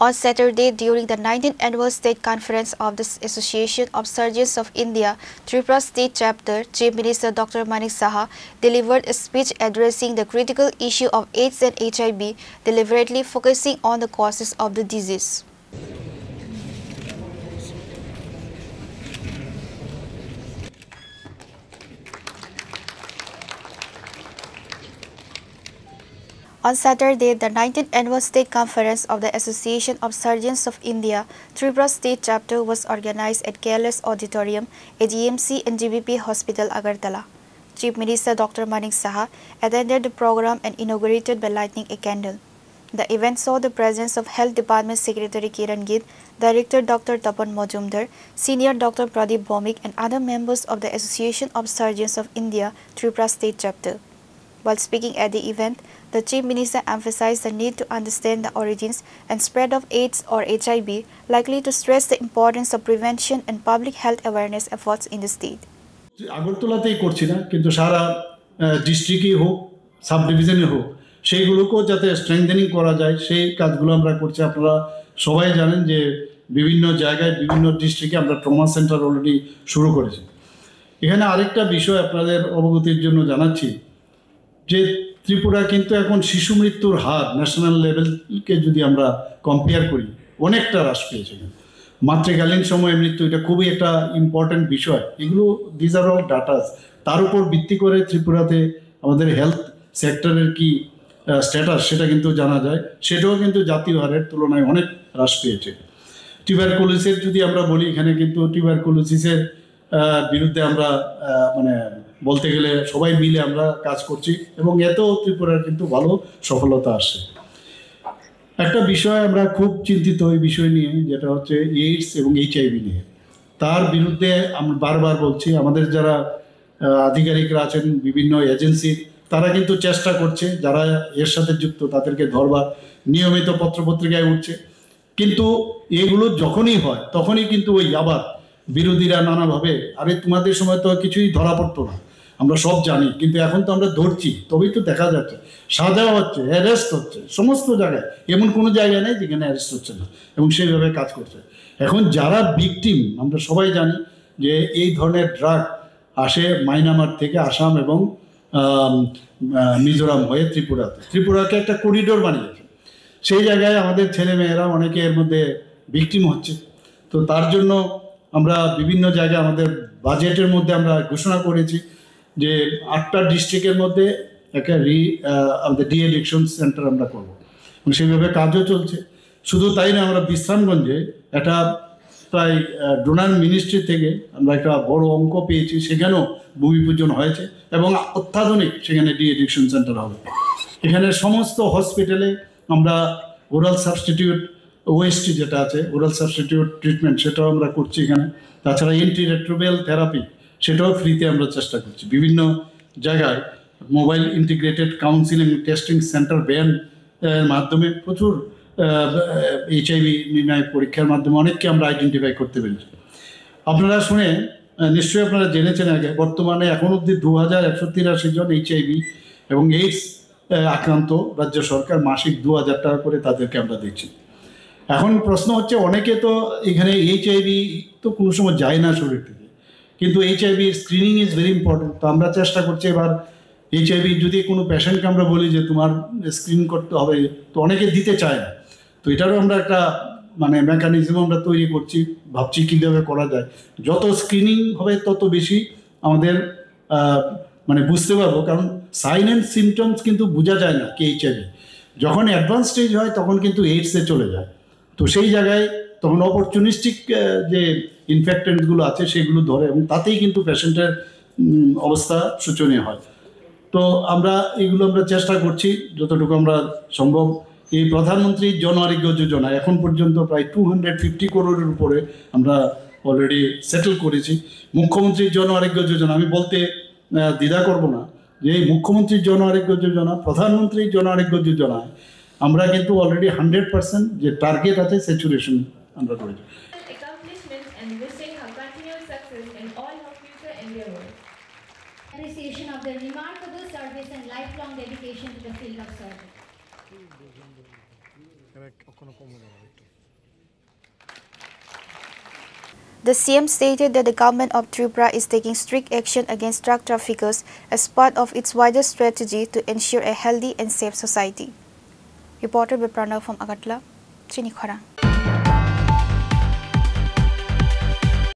On Saturday, during the 19th Annual State Conference of the Association of Surgeons of India, Tripura State Chapter, Chief Minister Dr. Manik Saha delivered a speech addressing the critical issue of AIDS and HIV, deliberately focusing on the causes of the disease. On Saturday, the 19th Annual State Conference of the Association of Surgeons of India, Tripura State Chapter was organized at KLS Auditorium, AGMC and GBP Hospital, Agartala. Chief Minister Dr. Manik Saha attended the program and inaugurated by lighting a candle. The event saw the presence of Health Department Secretary Kiran Gid, Director Dr. Tapan Majumdar, Senior Dr. Pradeep Bhomik and other members of the Association of Surgeons of India, Tripura State Chapter. While speaking at the event, the Chief Minister emphasized the need to understand the origins and spread of AIDS or HIV, likely to stress the importance of prevention and public health awareness efforts in the state. আগরতলাতেই করছি না, কিন্তু সারা ডিস্ট্রিক্টই হোক, sub ডিভিশনে হোক, সেইগুলোকেও যাতে strengthening করা যায় সেই কাজগুলো আমরা করছি। আপনারা সবাই জানেন যে বিভিন্ন জায়গায় বিভিন্ন ডিস্ট্রিক্টে আমরা ট্রমা সেন্টার অলরেডি শুরু করেছি। এখানে আরেকটা বিষয় আপনাদের অবগতির জন্য জানাচ্ছি যে ত্রিপুরা কিন্তু এখন শিশু মৃত্যুর হার ন্যাশনাল লেভেলকে যদি আমরা কম্পেয়ার করি অনেকটা হ্রাস পেয়েছে। মাতৃকালীন সময়ে মৃত্যু এটা খুবই একটা ইম্পর্ট্যান্ট বিষয়। এগুলো দিজ আর অল ডাটাস। তার উপর ভিত্তি করে ত্রিপুরাতে আমাদের হেলথ সেক্টরের কি স্ট্যাটাস সেটা কিন্তু জানা যায়। সেটাও কিন্তু জাতীয় হারের তুলনায় অনেক হ্রাস পেয়েছে। টিউবারকুলোসিসের যদি আমরা বলি, এখানে কিন্তু টিউবারকুলোসিসের বিরুদ্ধে আমরা মানে বলতে গেলে সবাই মিলে আমরা কাজ করছি এবং এতেও ত্রিপুরার কিন্তু ভালো সফলতা আসছে। একটা বিষয় আমরা খুব চিন্তিত এই বিষয় নিয়ে, যেটা হচ্ছে এইডস এবং HIV নিয়ে। তার বিরুদ্ধে আমরা বারবার বলছি, আমাদের যারা আধিকারিকরা আছেন বিভিন্ন এজেন্সির, তারা কিন্তু চেষ্টা করছে যারা এর সাথে যুক্ত তাদেরকে ধরবার, নিয়মিত পত্রপত্রিকায় উঠছে। কিন্তু এগুলো যখনই হয় তখনই কিন্তু ওই আবার বিরোধীরা নানাভাবে, আরে তোমাদের সময় তো কিছুই ধরা পড়তো না, আমরা সব জানি, কিন্তু এখন তো আমরা ধরছি, তবেই তো দেখা যাচ্ছে সাজা হচ্ছে, অ্যারেস্ট হচ্ছে সমস্ত জায়গায়। এমন কোনো জায়গায় নেই যেখানে অ্যারেস্ট হচ্ছে না এবং সেইভাবে কাজ করছে। এখন যারা ভিকটিম, আমরা সবাই জানি যে এই ধরনের ড্রাগ আসে মায়ানমার থেকে আসাম এবং মিজোরাম হয়ে ত্রিপুরাকে একটা করিডোর বানিয়েছে। সেই জায়গায় আমাদের ছেলে মেয়েরা অনেকে এর মধ্যে ভিকটিম হচ্ছে। তো তার জন্য আমরা বিভিন্ন জায়গায় আমাদের বাজেটের মধ্যে আমরা ঘোষণা করেছি যে 8টা ডিস্ট্রিক্টের মধ্যে একটা আমাদের ডি অ্যাডিকশন সেন্টার আমরা করবো এবং সেইভাবে কাজও চলছে। শুধু তাই না, আমরা বিশ্রামগঞ্জে একটা প্রায় ডোনার মিনিস্ট্রি থেকে আমরা একটা বড় অঙ্ক পেয়েছি, সেখানেও ভূমি পূজন হয়েছে এবং অত্যাধুনিক সেখানে ডি অ্যাডিকশন সেন্টার হবে। এখানে সমস্ত হসপিটালে আমরা ওরাল সাবস্টিটিউট ওএসটি যেটা আছে, ওরাল সাবস্টিটিউট ট্রিটমেন্ট, সেটাও আমরা করছি এখানে। তাছাড়া অ্যান্টিরেট্রোভাইরাল থেরাপি সেটাও ফ্রিতে আমরা চেষ্টা করছি। বিভিন্ন জায়গায় mobile integrated counselling testing centre van মাধ্যমে প্রচুর HIV নির্ণয় পরীক্ষার মাধ্যমে অনেককে আমরা আইডেন্টিফাই করতে পেরেছি। আপনারা শুনে নিশ্চয়ই আপনারা জেনেছেন আগে, বর্তমানে এখন অবধি 2183 জন HIV এবং এইডস আক্রান্ত রাজ্য সরকার মাসিক 2000 টাকা করে তাদেরকে আমরা দিচ্ছি। এখন প্রশ্ন হচ্ছে, অনেকে তো এখানে HIV তো কোনো সময় যায় না শরীর থেকে, কিন্তু HIV screening is very important. তো আমরা চেষ্টা করছি এবার HIV যদি কোনো পেশেন্টকে আমরা বলি যে তোমার স্ক্রিন করতে হবে, তো অনেকে দিতে চায় না। তো এটারও আমরা একটা মানে মেকানিজম আমরা তৈরি করছি, ভাবছি কীভাবে করা যায়। যত স্ক্রিনিং হবে তত বেশি আমাদের মানে বুঝতে পারবো, কারণ সাইন অ্যান্ড সিমটমস কিন্তু বোঝা যায় না কি HIV। যখন অ্যাডভান্স স্টেজ হয় তখন কিন্তু এইডসে চলে যায়। তো সেই জায়গায় তখন অপরচুনিস্টিক যে ইনফেক্টেন্টগুলো আছে সেগুলো ধরে এবং তাতেই কিন্তু পেশেন্টের অবস্থা শোচনীয় হয়। তো আমরা এগুলো আমরা চেষ্টা করছি যতটুকু আমরা সম্ভব। এই প্রধানমন্ত্রী জন আরোগ্য যোজনা এখন পর্যন্ত প্রায় 250 করোড়ের উপরে আমরা অলরেডি সেটেল করেছি। মুখ্যমন্ত্রীর জন আরোগ্য যোজনা, আমি বলতে দ্বিধা করব না যে এই মুখ্যমন্ত্রীর জন আরোগ্য যোজনা, প্রধানমন্ত্রীর জন আরোগ্য যোজনায় আমরা কিন্তু অলরেডি 100% যে টার্গেট আছে স্যাচুরেশন আমরা করেছি। Appreciation of their remarkable service and lifelong dedication to the field of surgery. The CM stated that the government of Tripura is taking strict action against drug traffickers as part of its wider strategy to ensure a healthy and safe society. Reported by Pranav from Agartala, Srini Khorang.